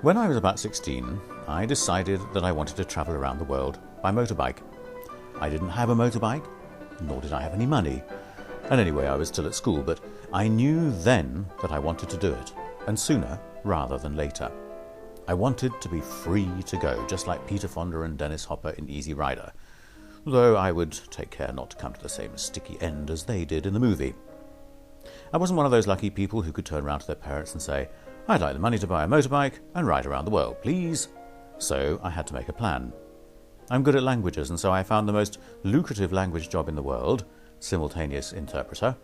When I was about 16, I decided that I wanted to travel around the world by motorbike. I didn't have a motorbike, nor did I have any money. And anyway, I was still at school, but I knew then that I wanted to do it, and sooner rather than later. I wanted to be free to go, just like Peter Fonda and Dennis Hopper in Easy Rider, though I would take care not to come to the same sticky end as they did in the movie. I wasn't one of those lucky people who could turn around to their parents and say, "I'd like the money to buy a motorbike and ride around the world, please." So I had to make a plan. I'm good at languages, and so I found the most lucrative language job in the world, simultaneous interpreter,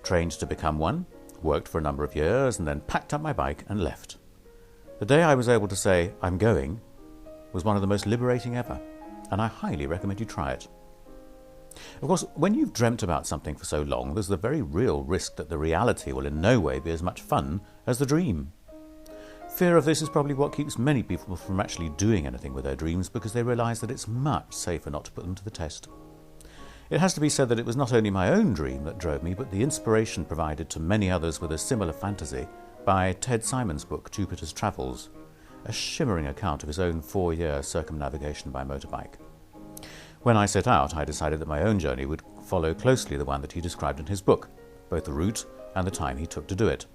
trained to become one, worked for a number of years, and then packed up my bike and left. The day I was able to say, "I'm going," was one of the most liberating ever, and I highly recommend you try it. Of course, when you've dreamt about something for so long, there's the very real risk that the reality will in no way be as much fun as the dream. Fear of this is probably what keeps many people from actually doing anything with their dreams, because they realise that it's much safer not to put them to the test. It has to be said that it was not only my own dream that drove me, but the inspiration provided to many others with a similar fantasy by Ted Simon's book, Jupiter's Travels, a shimmering account of his own 4-year circumnavigation by motorbike. When I set out, I decided that my own journey would follow closely the one that he described in his book, both the route and the time he took to do it.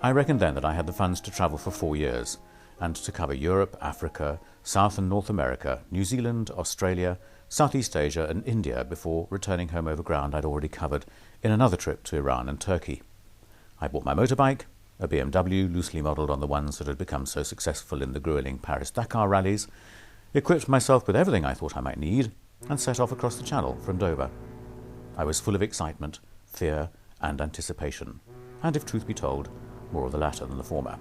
I reckoned then that I had the funds to travel for 4 years, and to cover Europe, Africa, South and North America, New Zealand, Australia, Southeast Asia and India before returning home over ground I'd already covered in another trip to Iran and Turkey. I bought my motorbike, a BMW loosely modelled on the ones that had become so successful in the gruelling Paris-Dakar rallies, equipped myself with everything I thought I might need, and set off across the Channel from Dover. I was full of excitement, fear and anticipation, and if truth be told, more of the latter than the former.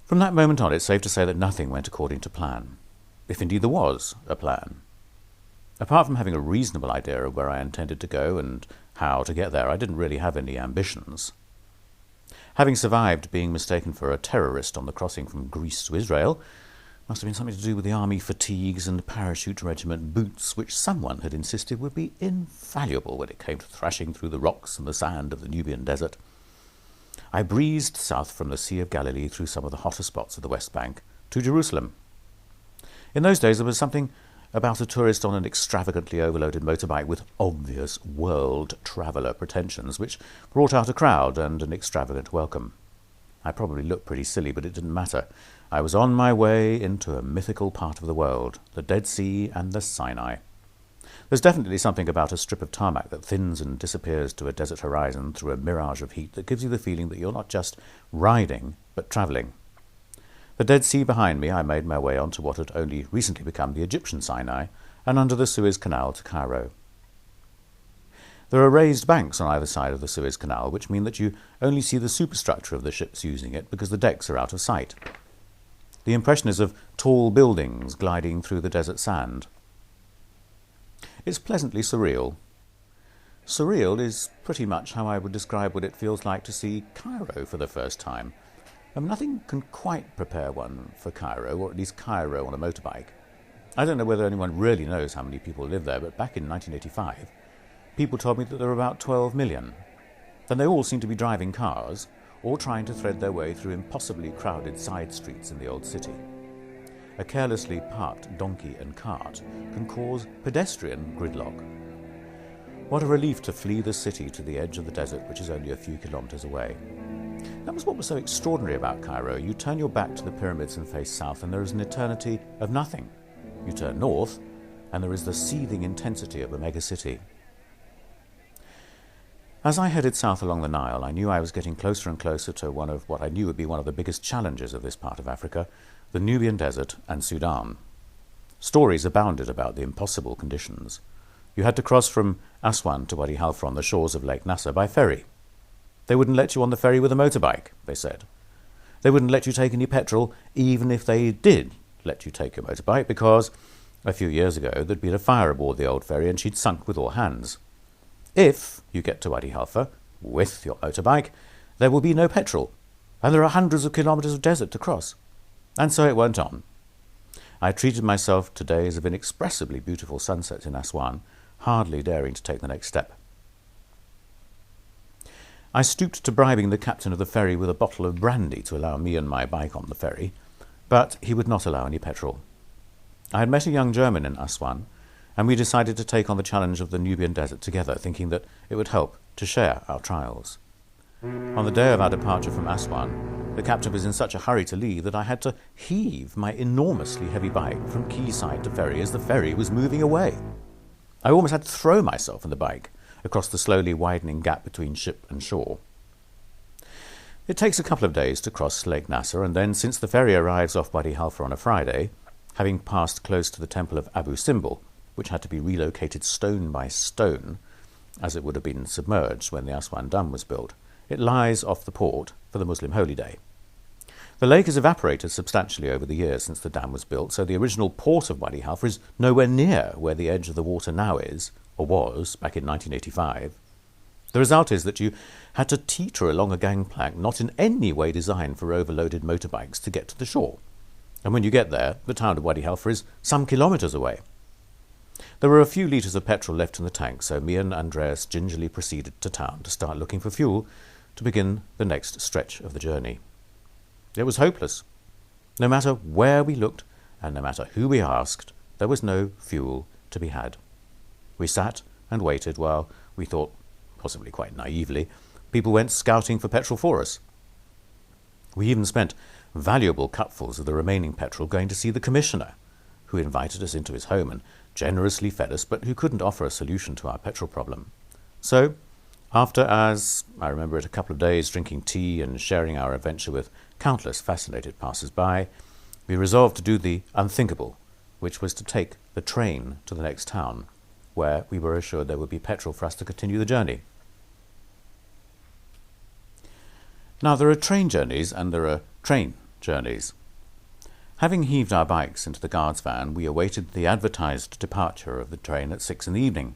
From that moment on, it's safe to say that nothing went according to plan, if indeed there was a plan. Apart from having a reasonable idea of where I intended to go and how to get there, I didn't really have any ambitions. Having survived being mistaken for a terrorist on the crossing from Greece to Israel, must have been something to do with the army fatigues and parachute regiment boots, which someone had insisted would be invaluable when it came to thrashing through the rocks and the sand of the Nubian desert. I breezed south from the Sea of Galilee through some of the hotter spots of the West Bank to Jerusalem. In those days there was something about a tourist on an extravagantly overloaded motorbike with obvious world traveller pretensions, which brought out a crowd and an extravagant welcome. I probably looked pretty silly, but it didn't matter. I was on my way into a mythical part of the world, the Dead Sea and the Sinai. There's definitely something about a strip of tarmac that thins and disappears to a desert horizon through a mirage of heat that gives you the feeling that you're not just riding, but travelling. The Dead Sea behind me, I made my way onto what had only recently become the Egyptian Sinai, and under the Suez Canal to Cairo. There are raised banks on either side of the Suez Canal, which mean that you only see the superstructure of the ships using it because the decks are out of sight. The impression is of tall buildings gliding through the desert sand. It's pleasantly surreal. Surreal is pretty much how I would describe what it feels like to see Cairo for the first time. Nothing can quite prepare one for Cairo, or at least Cairo on a motorbike. I don't know whether anyone really knows how many people live there, but back in 1985, people told me that there were about 12 million. Then they all seem to be driving cars, or trying to thread their way through impossibly crowded side streets in the old city. A carelessly parked donkey and cart can cause pedestrian gridlock. What a relief to flee the city to the edge of the desert, which is only a few kilometres away. That was what was so extraordinary about Cairo. You turn your back to the pyramids and face south, and there is an eternity of nothing. You turn north, and there is the seething intensity of a megacity. As I headed south along the Nile, I knew I was getting closer and closer to one of what I knew would be one of the biggest challenges of this part of Africa, the Nubian Desert and Sudan. Stories abounded about the impossible conditions. You had to cross from Aswan to Wadi Halfa on the shores of Lake Nasser by ferry. They wouldn't let you on the ferry with a motorbike, they said. They wouldn't let you take any petrol, even if they did let you take your motorbike, because a few years ago there'd been a fire aboard the old ferry and she'd sunk with all hands. If you get to Wadi Halfa with your motorbike, there will be no petrol, and there are hundreds of kilometres of desert to cross. And so it went on. I treated myself to days of inexpressibly beautiful sunsets in Aswan, hardly daring to take the next step. I stooped to bribing the captain of the ferry with a bottle of brandy to allow me and my bike on the ferry, but he would not allow any petrol. I had met a young German in Aswan, and we decided to take on the challenge of the Nubian desert together, thinking that it would help to share our trials. On the day of our departure from Aswan, the captain was in such a hurry to leave that I had to heave my enormously heavy bike from quayside to ferry as the ferry was moving away. I almost had to throw myself on the bike across the slowly widening gap between ship and shore. It takes a couple of days to cross Lake Nasser, and then, since the ferry arrives off Wadi Halfa on a Friday, having passed close to the temple of Abu Simbel, which had to be relocated stone by stone, as it would have been submerged when the Aswan Dam was built, it lies off the port for the Muslim holy day. The lake has evaporated substantially over the years since the dam was built, so the original port of Wadi Halfa is nowhere near where the edge of the water now is, or was, back in 1985. The result is that you had to teeter along a gangplank not in any way designed for overloaded motorbikes to get to the shore. And when you get there, the town of Wadi Halfa is some kilometres away. There were a few litres of petrol left in the tank, so me and Andreas gingerly proceeded to town to start looking for fuel to begin the next stretch of the journey. It was hopeless. No matter where we looked and no matter who we asked, there was no fuel to be had. We sat and waited while we thought, possibly quite naively, people went scouting for petrol for us. We even spent valuable cupfuls of the remaining petrol going to see the commissioner, who invited us into his home and generously fed us, but who couldn't offer a solution to our petrol problem. So, after, as I remember it, a couple of days drinking tea and sharing our adventure with countless fascinated passers-by, we resolved to do the unthinkable, which was to take the train to the next town, where we were assured there would be petrol for us to continue the journey. Now, there are train journeys and there are train journeys. Having heaved our bikes into the guard's van, we awaited the advertised departure of the train at 6 p.m.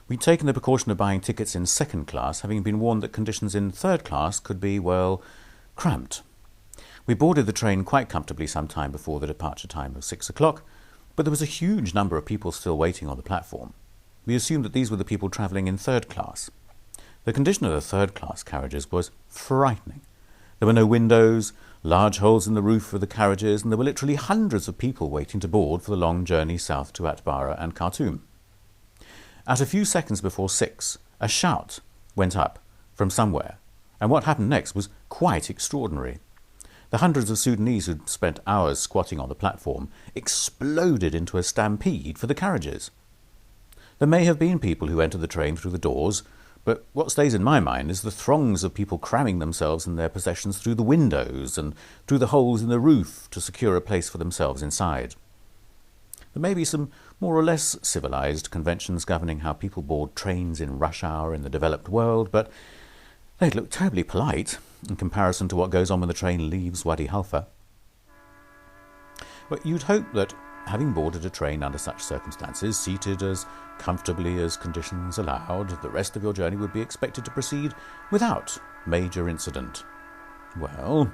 We'd taken the precaution of buying tickets in second class, having been warned that conditions in third class could be, well, cramped. We boarded the train quite comfortably some time before the departure time of 6 o'clock, but there was a huge number of people still waiting on the platform. We assumed that these were the people travelling in third class. The condition of the third class carriages was frightening. There were no windows, large holes in the roof of the carriages, and there were literally hundreds of people waiting to board for the long journey south to Atbara and Khartoum. At a few seconds before 6, a shout went up from somewhere, and what happened next was quite extraordinary. The hundreds of Sudanese who'd spent hours squatting on the platform exploded into a stampede for the carriages. There may have been people who entered the train through the doors, but what stays in my mind is the throngs of people cramming themselves and their possessions through the windows and through the holes in the roof to secure a place for themselves inside. There may be some more or less civilized conventions governing how people board trains in rush hour in the developed world, but they'd look terribly polite in comparison to what goes on when the train leaves Wadi Halfa. But you'd hope that, having boarded a train under such circumstances, seated as comfortably as conditions allowed, the rest of your journey would be expected to proceed without major incident. Well,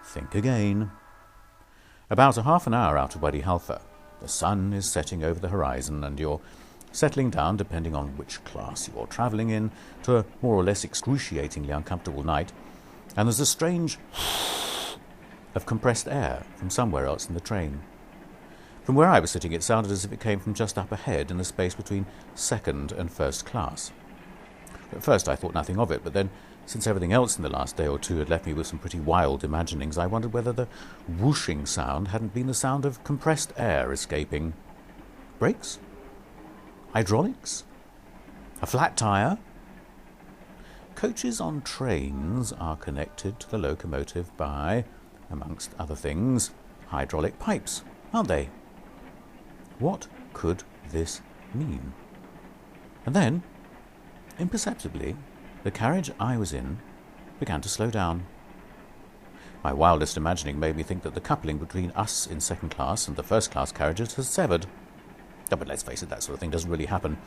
think again. About a half an hour out of Wadi Halfa, the sun is setting over the horizon and you're settling down, depending on which class you're travelling in, to a more or less excruciatingly uncomfortable night, and there's a strange of compressed air from somewhere else in the train. From where I was sitting, it sounded as if it came from just up ahead in the space between second and first class. At first I thought nothing of it, but then, since everything else in the last day or two had left me with some pretty wild imaginings, I wondered whether the whooshing sound hadn't been the sound of compressed air escaping. Brakes? Hydraulics? A flat tyre? Coaches on trains are connected to the locomotive by, amongst other things, hydraulic pipes, aren't they? What could this mean? And then, imperceptibly, the carriage I was in began to slow down. My wildest imagining made me think that the coupling between us in second class and the first class carriages has severed. Oh, but let's face it, that sort of thing doesn't really happen.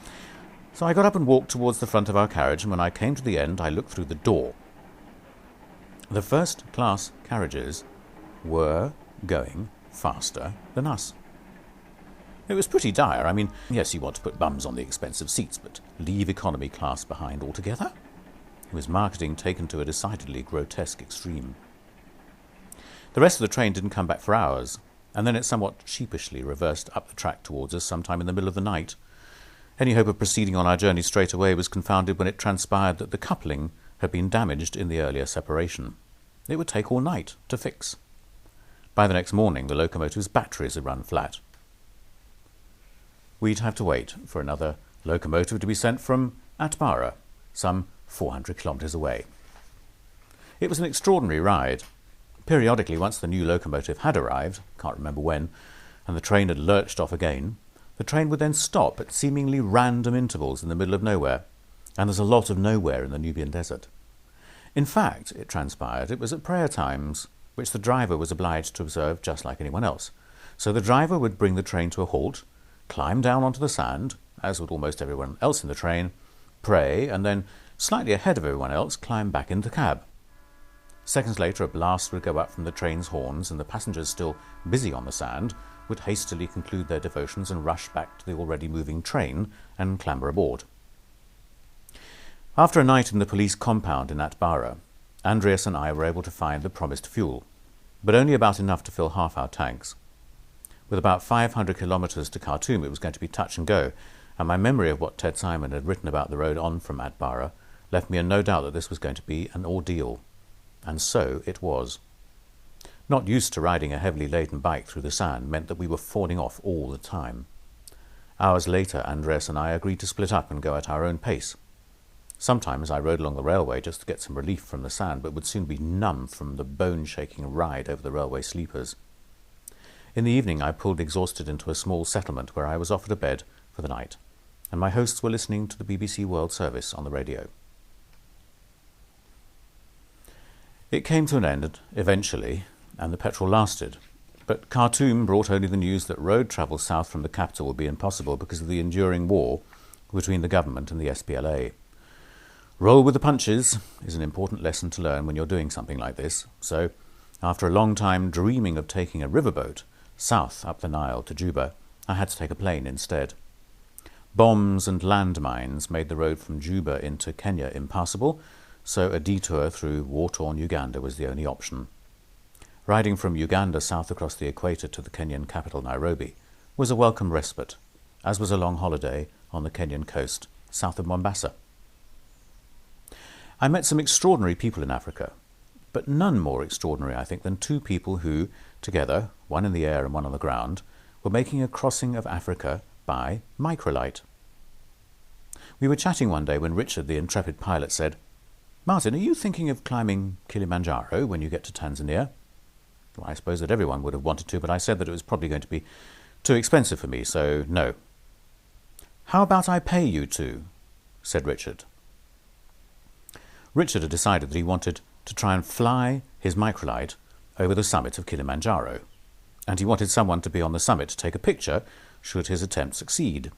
So I got up and walked towards the front of our carriage, and when I came to the end, I looked through the door. The first class carriages were going faster than us. It was pretty dire. I mean, yes, you want to put bums on the expensive seats, but leave economy class behind altogether? It was marketing taken to a decidedly grotesque extreme. The rest of the train didn't come back for hours, and then it somewhat sheepishly reversed up the track towards us sometime in the middle of the night. Any hope of proceeding on our journey straight away was confounded when it transpired that the coupling had been damaged in the earlier separation. It would take all night to fix. By the next morning, the locomotive's batteries had run flat. We'd have to wait for another locomotive to be sent from Atbara, some 400 kilometres away. It was an extraordinary ride. Periodically, once the new locomotive had arrived, can't remember when, and the train had lurched off again, the train would then stop at seemingly random intervals in the middle of nowhere, and there's a lot of nowhere in the Nubian desert. In fact, it transpired, it was at prayer times, which the driver was obliged to observe just like anyone else. So the driver would bring the train to a halt, climb down onto the sand, as would almost everyone else in the train, pray, and then, slightly ahead of everyone else, climb back into the cab. Seconds later, a blast would go up from the train's horns, and the passengers, still busy on the sand, would hastily conclude their devotions and rush back to the already moving train and clamber aboard. After a night in the police compound in Atbara, Andreas and I were able to find the promised fuel, but only about enough to fill half our tanks. With about 500 kilometres to Khartoum, it was going to be touch and go, and my memory of what Ted Simon had written about the road on from Atbara left me in no doubt that this was going to be an ordeal. And so it was. Not used to riding a heavily laden bike through the sand meant that we were falling off all the time. Hours later, Andreas and I agreed to split up and go at our own pace. Sometimes I rode along the railway just to get some relief from the sand, but would soon be numb from the bone-shaking ride over the railway sleepers. In the evening, I pulled exhausted into a small settlement where I was offered a bed for the night, and my hosts were listening to the BBC World Service on the radio. It came to an end eventually, and the petrol lasted. But Khartoum brought only the news that road travel south from the capital would be impossible because of the enduring war between the government and the SPLA. Roll with the punches is an important lesson to learn when you're doing something like this. So, after a long time dreaming of taking a riverboat south up the Nile to Juba, I had to take a plane instead. Bombs and landmines made the road from Juba into Kenya impassable, so a detour through war-torn Uganda was the only option. Riding from Uganda south across the equator to the Kenyan capital Nairobi was a welcome respite, as was a long holiday on the Kenyan coast south of Mombasa. I met some extraordinary people in Africa, but none more extraordinary, I think, than two people who, together, one in the air and one on the ground, were making a crossing of Africa by microlight. We were chatting one day when Richard, the intrepid pilot, said, "Martin, are you thinking of climbing Kilimanjaro when you get to Tanzania?" Well, I suppose that everyone would have wanted to, but I said that it was probably going to be too expensive for me, so no. "How about I pay you to?" said Richard. Richard had decided that he wanted to try and fly his microlight over the summit of Kilimanjaro, and he wanted someone to be on the summit to take a picture should his attempt succeed.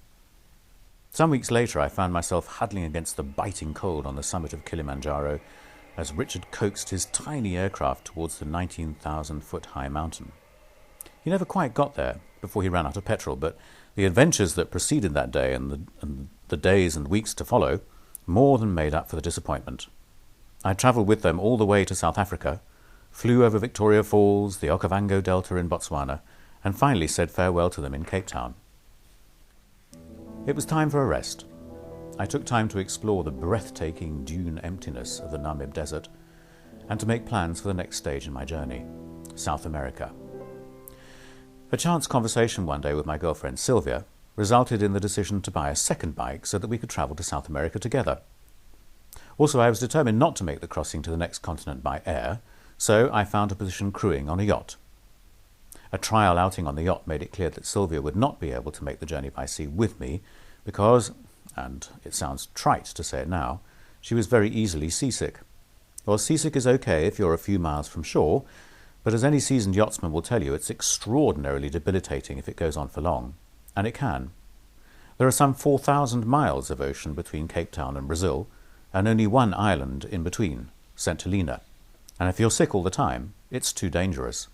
Some weeks later, I found myself huddling against the biting cold on the summit of Kilimanjaro as Richard coaxed his tiny aircraft towards the 19,000-foot-high mountain. He never quite got there before he ran out of petrol, but the adventures that preceded that day and the days and weeks to follow more than made up for the disappointment. I travelled with them all the way to South Africa, flew over Victoria Falls, the Okavango Delta in Botswana, and finally said farewell to them in Cape Town. It was time for a rest. I took time to explore the breathtaking dune emptiness of the Namib Desert and to make plans for the next stage in my journey, South America. A chance conversation one day with my girlfriend Sylvia resulted in the decision to buy a second bike so that we could travel to South America together. Also, I was determined not to make the crossing to the next continent by air, so I found a position crewing on a yacht. A trial outing on the yacht made it clear that Sylvia would not be able to make the journey by sea with me because, and it sounds trite to say it now, she was very easily seasick. Well, seasick is okay if you're a few miles from shore, but as any seasoned yachtsman will tell you, it's extraordinarily debilitating if it goes on for long, and it can. There are some 4,000 miles of ocean between Cape Town and Brazil, and only one island in between, St. Helena, and if you're sick all the time, it's too dangerous.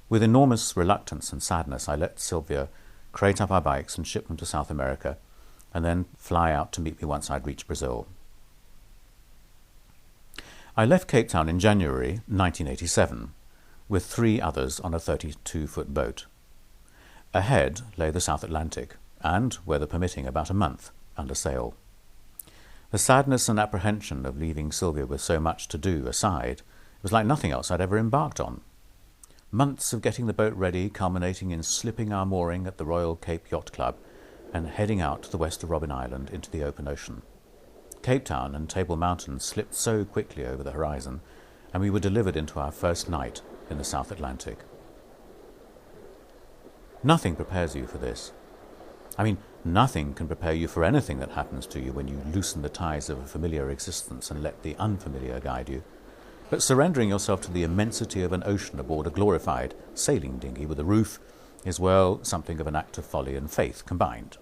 With enormous reluctance and sadness, I let Sylvia crate up our bikes and ship them to South America, and then fly out to meet me once I'd reached Brazil. I left Cape Town in January 1987, with 3 others on a 32-foot boat. Ahead lay the South Atlantic, and, weather permitting, about a month under sail. The sadness and apprehension of leaving Sylvia with so much to do aside, it was like nothing else I'd ever embarked on. Months of getting the boat ready, culminating in slipping our mooring at the Royal Cape Yacht Club and heading out to the west of Robben Island into the open ocean. Cape Town and Table Mountain slipped so quickly over the horizon, and we were delivered into our first night in the South Atlantic. Nothing prepares you for this. I mean, nothing can prepare you for anything that happens to you when you loosen the ties of a familiar existence and let the unfamiliar guide you. But surrendering yourself to the immensity of an ocean aboard a glorified sailing dinghy with a roof is, well, something of an act of folly and faith combined.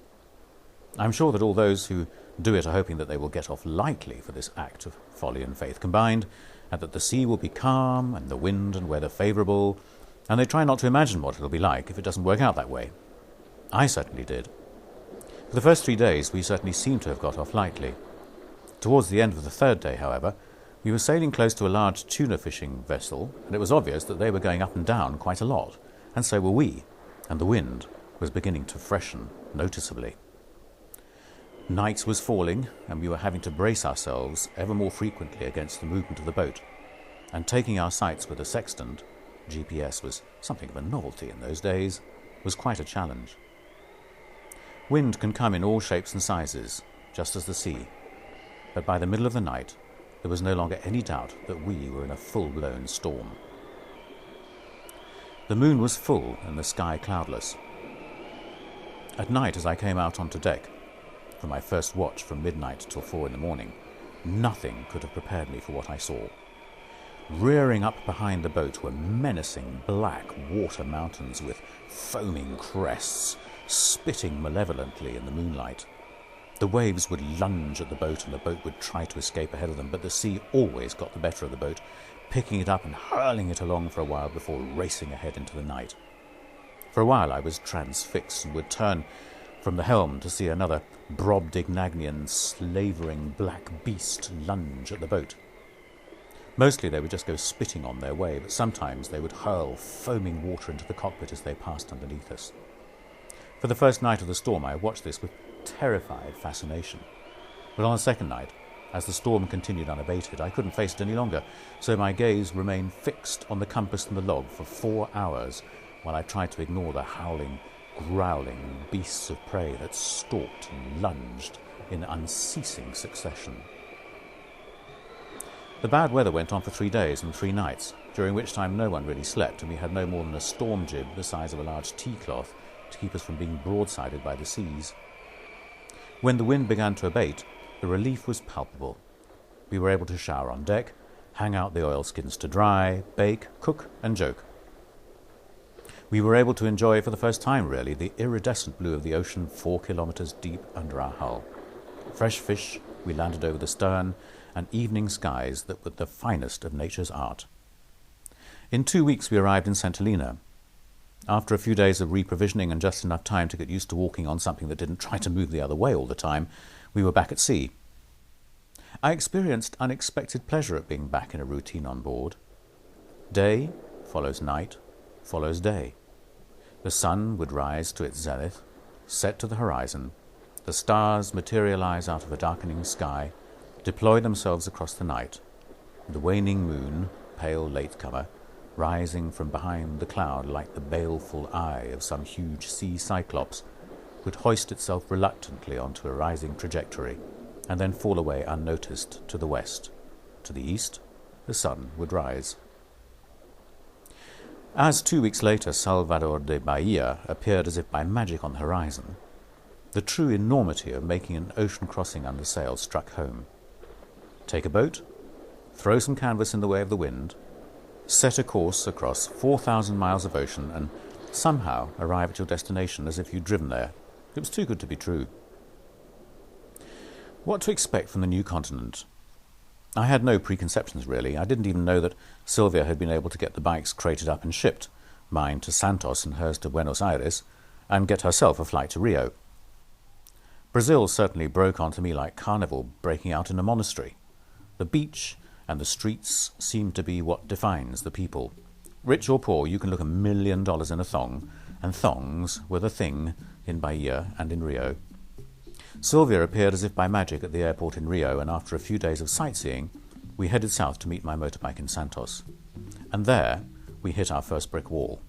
I'm sure that all those who do it are hoping that they will get off lightly for this act of folly and faith combined, and that the sea will be calm and the wind and weather favourable, and they try not to imagine what it'll be like if it doesn't work out that way. I certainly did. For the first 3 days we certainly seemed to have got off lightly. Towards the end of the 3rd day, however, we were sailing close to a large tuna fishing vessel, and it was obvious that they were going up and down quite a lot, and so were we, and the wind was beginning to freshen noticeably. Night was falling, and we were having to brace ourselves ever more frequently against the movement of the boat, and taking our sights with a sextant, GPS was something of a novelty in those days, was quite a challenge. Wind can come in all shapes and sizes, just as the sea, but by the middle of the night there was no longer any doubt that we were in a full-blown storm. The moon was full and the sky cloudless. At night, as I came out onto deck for my first watch from midnight till 4 in the morning, nothing could have prepared me for what I saw. Rearing up behind the boat were menacing black water mountains with foaming crests, spitting malevolently in the moonlight. The waves would lunge at the boat and the boat would try to escape ahead of them, but the sea always got the better of the boat, picking it up and hurling it along for a while before racing ahead into the night. For a while I was transfixed and would turn from the helm to see another Brobdingnagian slavering black beast lunge at the boat. Mostly they would just go spitting on their way, but sometimes they would hurl foaming water into the cockpit as they passed underneath us. For the first night of the storm I watched this with terrified fascination. But on the second night, as the storm continued unabated, I couldn't face it any longer, so my gaze remained fixed on the compass and the log for 4 hours while I tried to ignore the howling, growling beasts of prey that stalked and lunged in unceasing succession. The bad weather went on for 3 days and 3 nights, during which time no one really slept, and we had no more than a storm jib the size of a large tea-cloth to keep us from being broadsided by the seas. When the wind began to abate, the relief was palpable. We were able to shower on deck, hang out the oilskins to dry, bake, cook and joke. We were able to enjoy for the first time, really, the iridescent blue of the ocean 4 kilometres deep under our hull. Fresh fish we landed over the stern, and evening skies that were the finest of nature's art. In 2 weeks we arrived in St. Helena. After a few days of reprovisioning and just enough time to get used to walking on something that didn't try to move the other way all the time, we were back at sea. I experienced unexpected pleasure at being back in a routine on board. Day follows night, follows day. The sun would rise to its zenith, set to the horizon. The stars materialize out of a darkening sky, deploy themselves across the night. The waning moon, pale latecomer, rising from behind the cloud like the baleful eye of some huge sea cyclops, would hoist itself reluctantly onto a rising trajectory, and then fall away unnoticed to the west. To the east, the sun would rise. As 2 weeks later Salvador de Bahia appeared as if by magic on the horizon, the true enormity of making an ocean crossing under sail struck home. Take a boat, throw some canvas in the way of the wind, set a course across 4,000 miles of ocean, and somehow arrive at your destination as if you'd driven there. It was too good to be true. What to expect from the new continent? I had no preconceptions, really. I didn't even know that Sylvia had been able to get the bikes crated up and shipped, mine to Santos and hers to Buenos Aires, and get herself a flight to Rio. Brazil certainly broke onto me like carnival breaking out in a monastery. The beach and the streets seem to be what defines the people. Rich or poor, you can look $1 million in a thong, and thongs were the thing in Bahia and in Rio. Sylvia appeared as if by magic at the airport in Rio, and after a few days of sightseeing, we headed south to meet my motorbike in Santos. And there, we hit our first brick wall.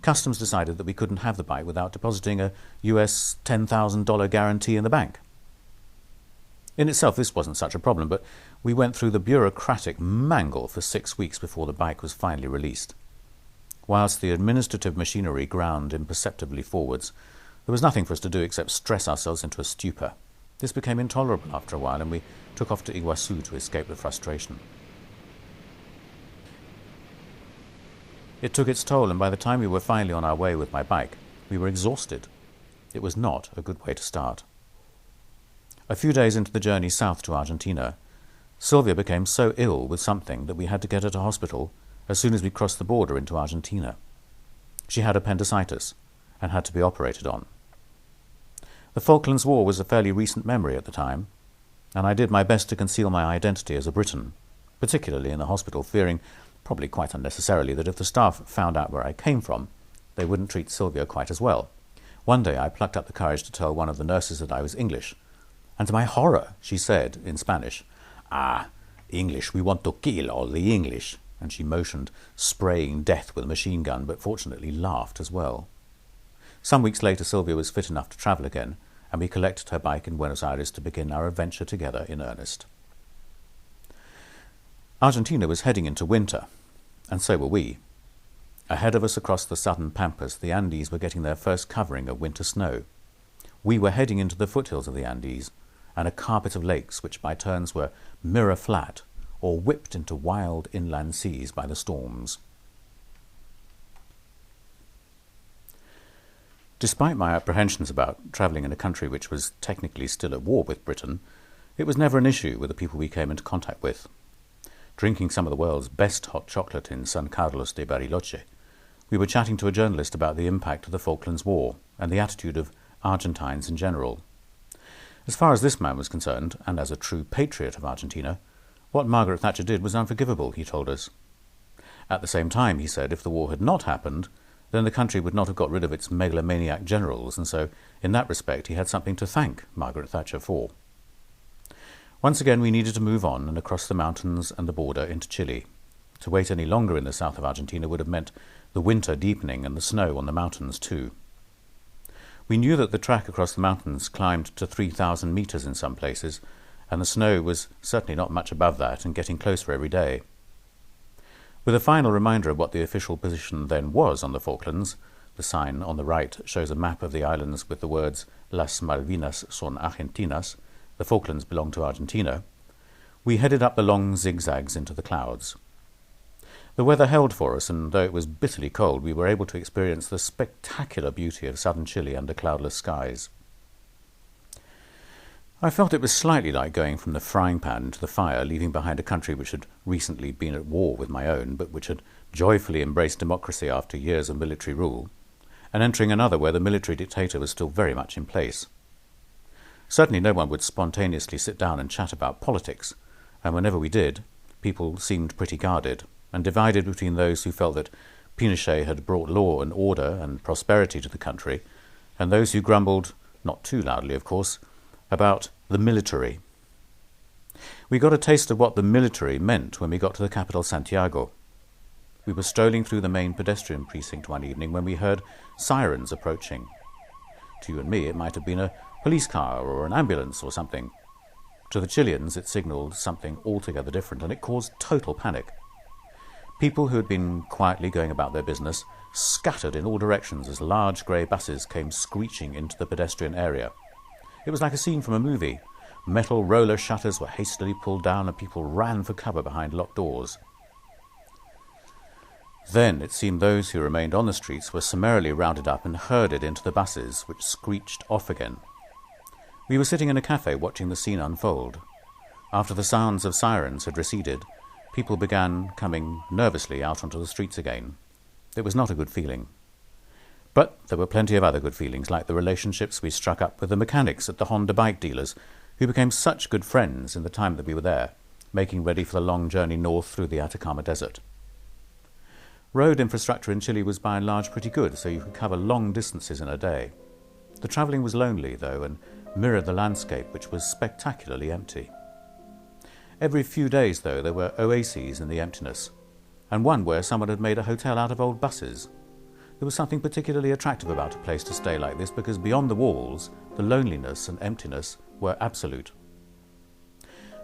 Customs decided that we couldn't have the bike without depositing a US $10,000 guarantee in the bank. In itself, this wasn't such a problem, but we went through the bureaucratic mangle for 6 weeks before the bike was finally released. Whilst the administrative machinery ground imperceptibly forwards, there was nothing for us to do except stress ourselves into a stupor. This became intolerable after a while, and we took off to Iguazu to escape the frustration. It took its toll, and by the time we were finally on our way with my bike, we were exhausted. It was not a good way to start. A few days into the journey south to Argentina, Sylvia became so ill with something that we had to get her to hospital as soon as we crossed the border into Argentina. She had appendicitis and had to be operated on. The Falklands War was a fairly recent memory at the time, and I did my best to conceal my identity as a Briton, particularly in the hospital, fearing, probably quite unnecessarily, that if the staff found out where I came from, they wouldn't treat Sylvia quite as well. One day I plucked up the courage to tell one of the nurses that I was English, and to my horror she said, in Spanish, "Ah, English, we want to kill all the English," and she motioned, spraying death with a machine gun, but fortunately laughed as well. Some weeks later, Sylvia was fit enough to travel again, and we collected her bike in Buenos Aires to begin our adventure together in earnest. Argentina was heading into winter, and so were we. Ahead of us across the southern pampas, the Andes were getting their first covering of winter snow. We were heading into the foothills of the Andes, and a carpet of lakes which by turns were mirror flat or whipped into wild inland seas by the storms. Despite my apprehensions about travelling in a country which was technically still at war with Britain, it was never an issue with the people we came into contact with. Drinking some of the world's best hot chocolate in San Carlos de Bariloche, we were chatting to a journalist about the impact of the Falklands War and the attitude of Argentines in general. As far as this man was concerned, and as a true patriot of Argentina, what Margaret Thatcher did was unforgivable, he told us. At the same time, he said, if the war had not happened, then the country would not have got rid of its megalomaniac generals, and so, in that respect, he had something to thank Margaret Thatcher for. Once again, we needed to move on and across the mountains and the border into Chile. To wait any longer in the south of Argentina would have meant the winter deepening and the snow on the mountains too. We knew that the track across the mountains climbed to 3,000 meters in some places, and the snow was certainly not much above that and getting closer every day. With a final reminder of what the official position then was on the Falklands, the sign on the right shows a map of the islands with the words Las Malvinas son Argentinas, the Falklands belong to Argentina, we headed up the long zigzags into the clouds. The weather held for us, and though it was bitterly cold, we were able to experience the spectacular beauty of southern Chile under cloudless skies. I felt it was slightly like going from the frying pan to the fire, leaving behind a country which had recently been at war with my own, but which had joyfully embraced democracy after years of military rule, and entering another where the military dictator was still very much in place. Certainly no one would spontaneously sit down and chat about politics, and whenever we did, people seemed pretty guarded, and divided between those who felt that Pinochet had brought law and order and prosperity to the country, and those who grumbled, not too loudly of course, about the military. We got a taste of what the military meant when we got to the capital, Santiago. We were strolling through the main pedestrian precinct one evening when we heard sirens approaching. To you and me it might have been a police car or an ambulance or something. To the Chileans it signalled something altogether different, and it caused total panic. People who had been quietly going about their business scattered in all directions as large grey buses came screeching into the pedestrian area. It was like a scene from a movie. Metal roller shutters were hastily pulled down and people ran for cover behind locked doors. Then it seemed those who remained on the streets were summarily rounded up and herded into the buses, which screeched off again. We were sitting in a cafe watching the scene unfold. After the sounds of sirens had receded, people began coming nervously out onto the streets again. It was not a good feeling. But there were plenty of other good feelings, like the relationships we struck up with the mechanics at the Honda bike dealers, who became such good friends in the time that we were there, making ready for the long journey north through the Atacama Desert. Road infrastructure in Chile was by and large pretty good, so you could cover long distances in a day. The travelling was lonely, though, and mirrored the landscape, which was spectacularly empty. Every few days, though, there were oases in the emptiness, and one where someone had made a hotel out of old buses. There was something particularly attractive about a place to stay like this, because beyond the walls, the loneliness and emptiness were absolute.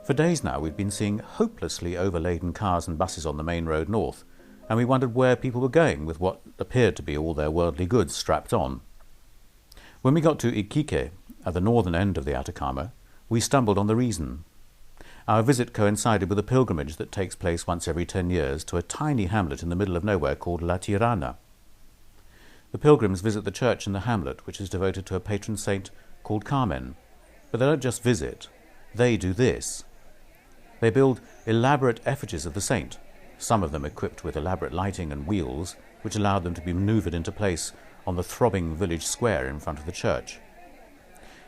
For days now we'd been seeing hopelessly overladen cars and buses on the main road north, and we wondered where people were going with what appeared to be all their worldly goods strapped on. When we got to Iquique, at the northern end of the Atacama, we stumbled on the reason. Our visit coincided with a pilgrimage that takes place once every 10 years to a tiny hamlet in the middle of nowhere called La Tirana. The pilgrims visit the church in the hamlet, which is devoted to a patron saint called Carmen. But they don't just visit, they do this. They build elaborate effigies of the saint, some of them equipped with elaborate lighting and wheels, which allowed them to be manoeuvred into place on the throbbing village square in front of the church.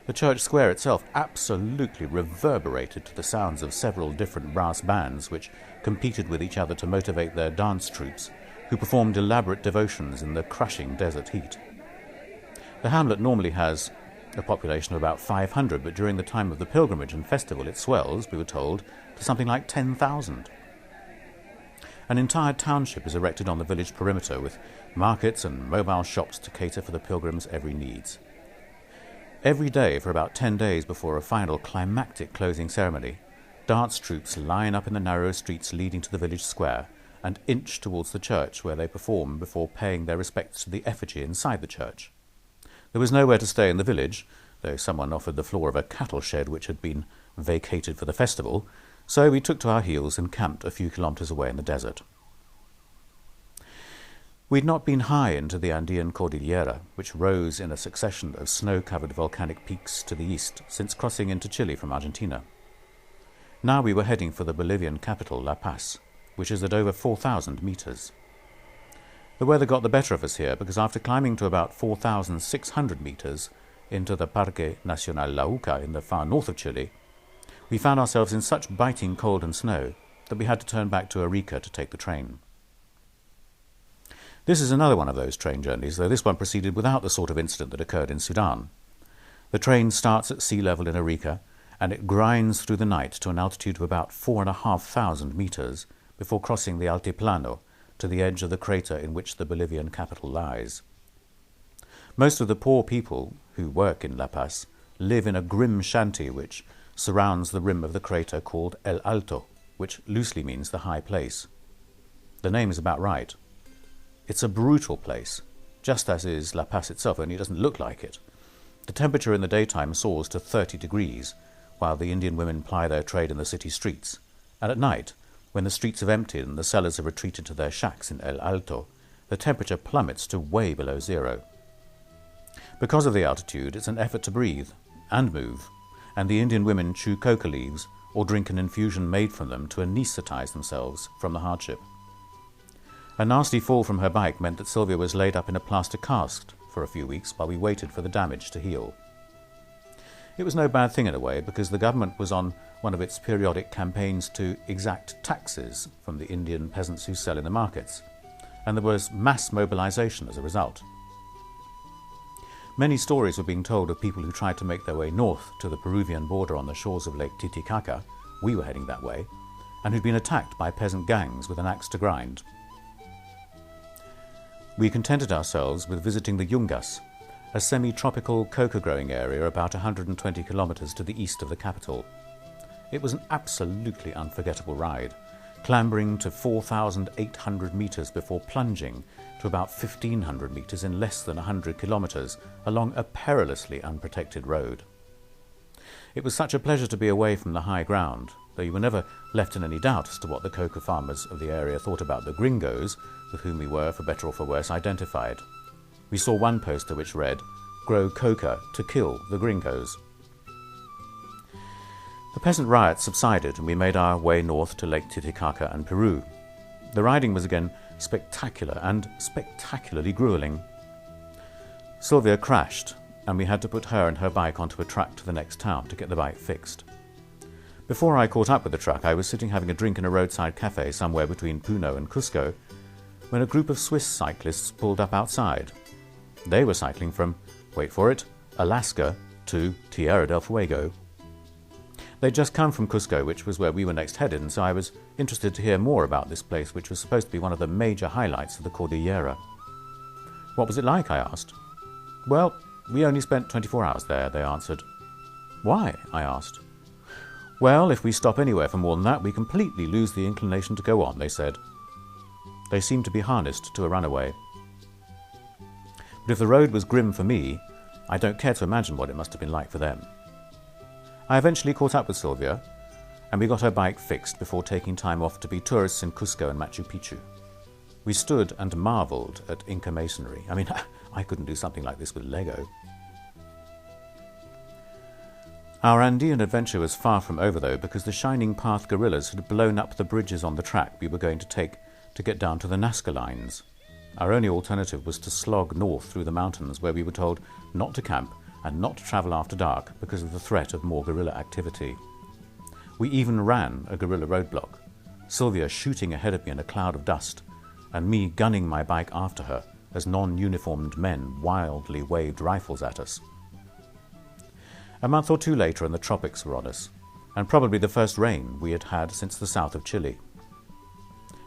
The church square itself absolutely reverberated to the sounds of several different brass bands which competed with each other to motivate their dance troupes, who performed elaborate devotions in the crushing desert heat. The hamlet normally has a population of about 500, but during the time of the pilgrimage and festival it swells, we were told, to something like 10,000. An entire township is erected on the village perimeter with markets and mobile shops to cater for the pilgrims' every needs. Every day for about 10 days before a final climactic closing ceremony, dance troupes line up in the narrow streets leading to the village square and inch towards the church where they perform before paying their respects to the effigy inside the church. There was nowhere to stay in the village, though someone offered the floor of a cattle shed which had been vacated for the festival, so we took to our heels and camped a few kilometres away in the desert. We'd not been high into the Andean Cordillera, which rose in a succession of snow-covered volcanic peaks to the east since crossing into Chile from Argentina. Now we were heading for the Bolivian capital, La Paz, which is at over 4,000 metres. The weather got the better of us here because after climbing to about 4,600 metres into the Parque Nacional Lauca in the far north of Chile, we found ourselves in such biting cold and snow that we had to turn back to Arica to take the train. This is another one of those train journeys, though this one proceeded without the sort of incident that occurred in Sudan. The train starts at sea level in Arica, and it grinds through the night to an altitude of about 4,500 metres before crossing the Altiplano to the edge of the crater in which the Bolivian capital lies. Most of the poor people who work in La Paz live in a grim shanty which surrounds the rim of the crater called El Alto, which loosely means the high place. The name is about right. It's a brutal place, just as is La Paz itself, only it doesn't look like it. The temperature in the daytime soars to 30 degrees, while the Indian women ply their trade in the city streets, and at night, when the streets have emptied and the sellers have retreated to their shacks in El Alto, the temperature plummets to way below zero. Because of the altitude, it's an effort to breathe and move, and the Indian women chew coca leaves or drink an infusion made from them to anaesthetize themselves from the hardship. A nasty fall from her bike meant that Sylvia was laid up in a plaster cast for a few weeks while we waited for the damage to heal. It was no bad thing in a way, because the government was on one of its periodic campaigns to exact taxes from the Indian peasants who sell in the markets, and there was mass mobilization as a result. Many stories were being told of people who tried to make their way north to the Peruvian border on the shores of Lake Titicaca — we were heading that way — and who'd been attacked by peasant gangs with an axe to grind. We contented ourselves with visiting the Yungas, a semi-tropical coca-growing area about 120 kilometres to the east of the capital. It was an absolutely unforgettable ride, clambering to 4,800 metres before plunging to about 1,500 metres in less than 100 kilometres along a perilously unprotected road. It was such a pleasure to be away from the high ground, though you were never left in any doubt as to what the coca farmers of the area thought about the gringos, with whom we were, for better or for worse, identified. We saw one poster which read, "Grow coca to kill the gringos." The peasant riot subsided and we made our way north to Lake Titicaca and Peru. The riding was again spectacular and spectacularly gruelling. Sylvia crashed and we had to put her and her bike onto a truck to the next town to get the bike fixed. Before I caught up with the truck, I was sitting having a drink in a roadside cafe somewhere between Puno and Cusco when a group of Swiss cyclists pulled up outside. They were cycling from, wait for it, Alaska to Tierra del Fuego. They'd just come from Cusco, which was where we were next headed, and so I was interested to hear more about this place, which was supposed to be one of the major highlights of the Cordillera. What was it like, I asked. Well, we only spent 24 hours there, they answered. Why? I asked. Well, if we stop anywhere for more than that, we completely lose the inclination to go on, they said. They seemed to be harnessed to a runaway. But if the road was grim for me, I don't care to imagine what it must have been like for them. I eventually caught up with Sylvia, and we got her bike fixed before taking time off to be tourists in Cusco and Machu Picchu. We stood and marvelled at Inca masonry. I mean, I couldn't do something like this with Lego. Our Andean adventure was far from over, though, because the Shining Path guerrillas had blown up the bridges on the track we were going to take to get down to the Nazca lines. Our only alternative was to slog north through the mountains, where we were told not to camp and not to travel after dark because of the threat of more guerrilla activity. We even ran a guerrilla roadblock, Sylvia shooting ahead of me in a cloud of dust, and me gunning my bike after her as non-uniformed men wildly waved rifles at us. A month or two later and the tropics were on us, and probably the first rain we had had since the south of Chile.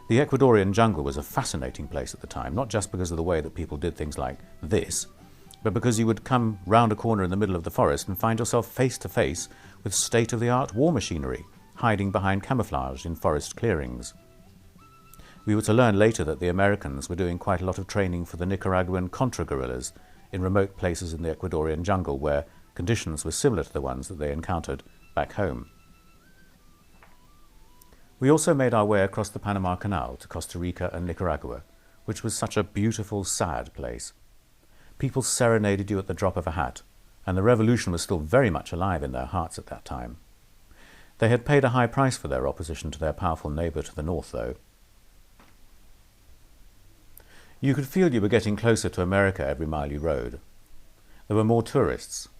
The Ecuadorian jungle was a fascinating place at the time, not just because of the way that people did things like this, but because you would come round a corner in the middle of the forest and find yourself face to face with state-of-the-art war machinery hiding behind camouflage in forest clearings. We were to learn later that the Americans were doing quite a lot of training for the Nicaraguan Contra guerrillas in remote places in the Ecuadorian jungle where conditions were similar to the ones that they encountered back home. We also made our way across the Panama Canal to Costa Rica and Nicaragua, which was such a beautiful, sad place. People serenaded you at the drop of a hat, and the revolution was still very much alive in their hearts at that time. They had paid a high price for their opposition to their powerful neighbour to the north, though. You could feel you were getting closer to America every mile you rode. There were more tourists,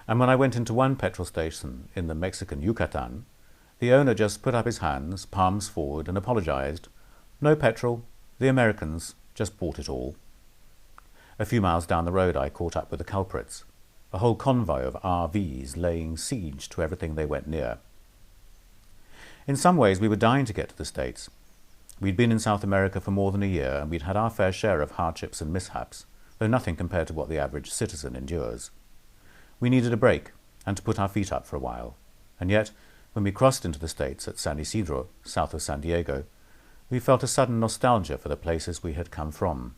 and when I went into one petrol station in the Mexican Yucatan, the owner just put up his hands, palms forward, and apologized. No petrol, the Americans just bought it all. A few miles down the road I caught up with the culprits, a whole convoy of RVs laying siege to everything they went near. In some ways we were dying to get to the States. We'd been in South America for more than a year, and we'd had our fair share of hardships and mishaps, though nothing compared to what the average citizen endures. We needed a break, and to put our feet up for a while, and yet, when we crossed into the States at San Isidro, south of San Diego, we felt a sudden nostalgia for the places we had come from.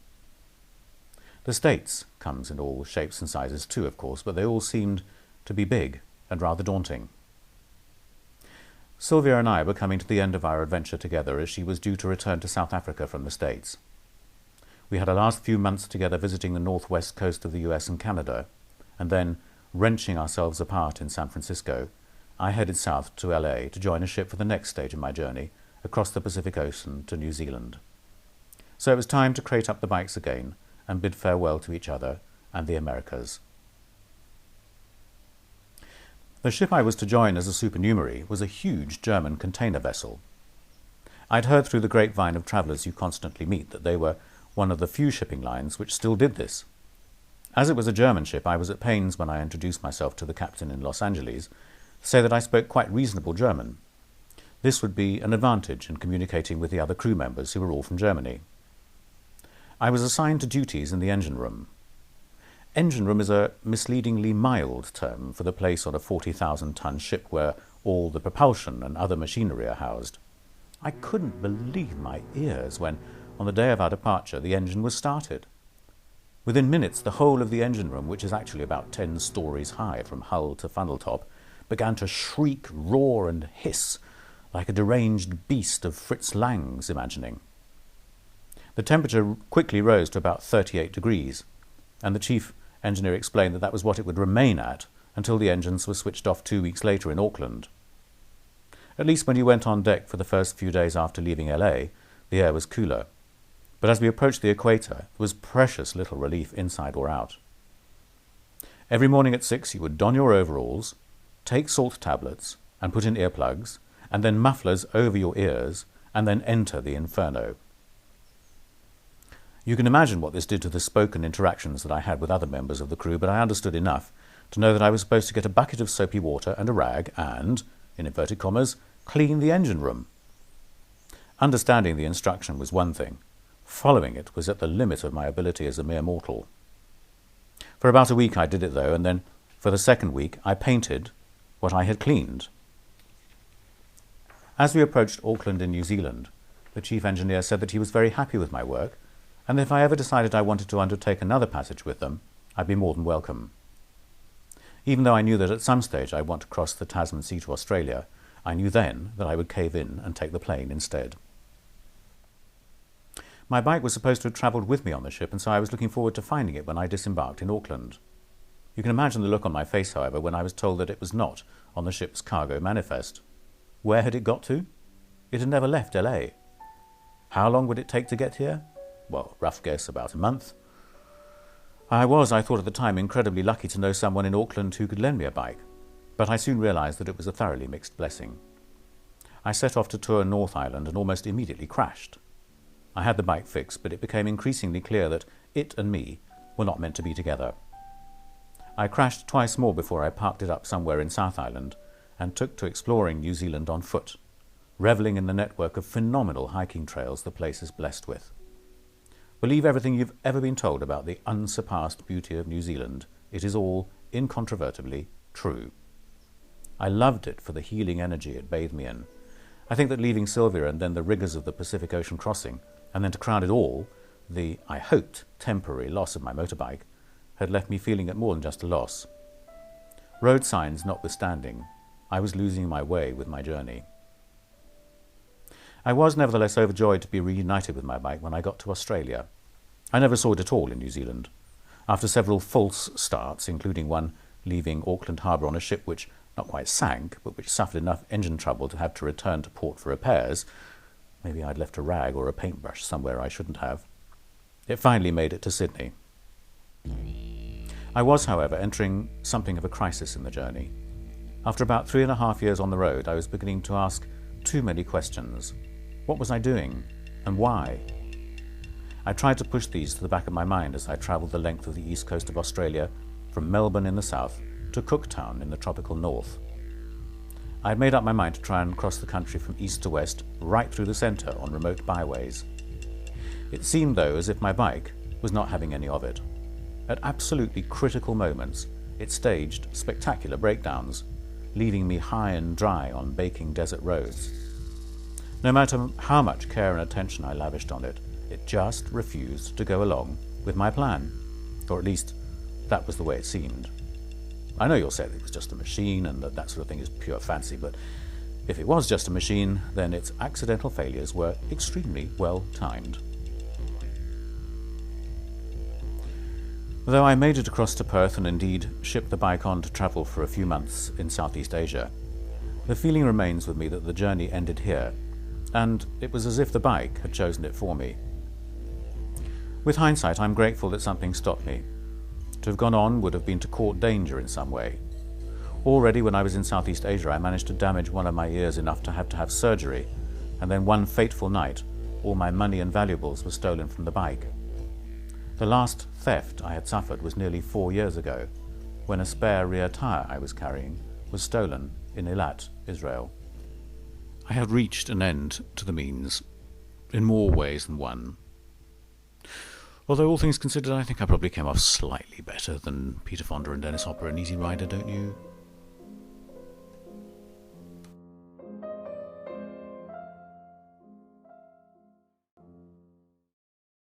The States comes in all shapes and sizes too, of course, but they all seemed to be big and rather daunting. Sylvia and I were coming to the end of our adventure together as she was due to return to South Africa from the States. We had our last few months together visiting the northwest coast of the US and Canada, and then, wrenching ourselves apart in San Francisco, I headed south to LA to join a ship for the next stage of my journey across the Pacific Ocean to New Zealand. So it was time to crate up the bikes again and bid farewell to each other and the Americas. The ship I was to join as a supernumerary was a huge German container vessel. I'd heard through the grapevine of travellers you constantly meet that they were one of the few shipping lines which still did this. As it was a German ship, I was at pains when I introduced myself to the captain in Los Angeles to say that I spoke quite reasonable German. This would be an advantage in communicating with the other crew members who were all from Germany. I was assigned to duties in the engine room. Engine room is a misleadingly mild term for the place on a 40,000-ton ship where all the propulsion and other machinery are housed. I couldn't believe my ears when, on the day of our departure, the engine was started. Within minutes, the whole of the engine room, which is actually about 10 stories high from hull to funnel top, began to shriek, roar, and hiss like a deranged beast of Fritz Lang's imagining. The temperature quickly rose to about 38 degrees, and the chief engineer explained that that was what it would remain at until the engines were switched off 2 weeks later in Auckland. At least when you went on deck for the first few days after leaving LA, the air was cooler. But as we approached the equator, there was precious little relief inside or out. Every morning at 6 you would don your overalls, take salt tablets, and put in earplugs, and then mufflers over your ears, and then enter the inferno. You can imagine what this did to the spoken interactions that I had with other members of the crew, but I understood enough to know that I was supposed to get a bucket of soapy water and a rag and, in inverted commas, clean the engine room. Understanding the instruction was one thing. Following it was at the limit of my ability as a mere mortal. For about a week I did it, though, and then for the second week I painted what I had cleaned. As we approached Auckland in New Zealand, the chief engineer said that he was very happy with my work, and if I ever decided I wanted to undertake another passage with them, I'd be more than welcome. Even though I knew that at some stage I'd want to cross the Tasman Sea to Australia, I knew then that I would cave in and take the plane instead. My bike was supposed to have travelled with me on the ship, and so I was looking forward to finding it when I disembarked in Auckland. You can imagine the look on my face, however, when I was told that it was not on the ship's cargo manifest. Where had it got to? It had never left LA. How long would it take to get here? Well, rough guess, about a month. I thought at the time, incredibly lucky to know someone in Auckland who could lend me a bike, but I soon realised that it was a thoroughly mixed blessing. I set off to tour North Island and almost immediately crashed. I had the bike fixed, but it became increasingly clear that it and me were not meant to be together. I crashed twice more before I parked it up somewhere in South Island and took to exploring New Zealand on foot, revelling in the network of phenomenal hiking trails the place is blessed with. Believe everything you've ever been told about the unsurpassed beauty of New Zealand. It is all incontrovertibly true. I loved it for the healing energy it bathed me in. I think that leaving Sylvia and then the rigours of the Pacific Ocean crossing, and then to crown it all, the, I hoped, temporary loss of my motorbike, had left me feeling it more than just a loss. Road signs notwithstanding, I was losing my way with my journey. I was nevertheless overjoyed to be reunited with my bike when I got to Australia. I never saw it at all in New Zealand. After several false starts, including one leaving Auckland Harbour on a ship which not quite sank, but which suffered enough engine trouble to have to return to port for repairs, maybe I'd left a rag or a paintbrush somewhere I shouldn't have, it finally made it to Sydney. I was, however, entering something of a crisis in the journey. After about 3.5 years on the road, I was beginning to ask too many questions. What was I doing, and why? I tried to push these to the back of my mind as I travelled the length of the east coast of Australia, from Melbourne in the south to Cooktown in the tropical north. I had made up my mind to try and cross the country from east to west, right through the centre on remote byways. It seemed, though, as if my bike was not having any of it. At absolutely critical moments, it staged spectacular breakdowns, leaving me high and dry on baking desert roads. No matter how much care and attention I lavished on it, it just refused to go along with my plan. Or at least, that was the way it seemed. I know you'll say that it was just a machine and that sort of thing is pure fancy, but if it was just a machine, then its accidental failures were extremely well timed. Though I made it across to Perth and indeed shipped the bike on to travel for a few months in Southeast Asia, the feeling remains with me that the journey ended here, and it was as if the bike had chosen it for me. With hindsight, I'm grateful that something stopped me. To have gone on would have been to court danger in some way. Already when I was in Southeast Asia, I managed to damage one of my ears enough to have surgery, and then one fateful night, all my money and valuables were stolen from the bike. The last theft I had suffered was nearly 4 years ago, when a spare rear tyre I was carrying was stolen in Eilat, Israel. I had reached an end to the means, in more ways than one. Although all things considered, I think I probably came off slightly better than Peter Fonda and Dennis Hopper in Easy Rider, don't you?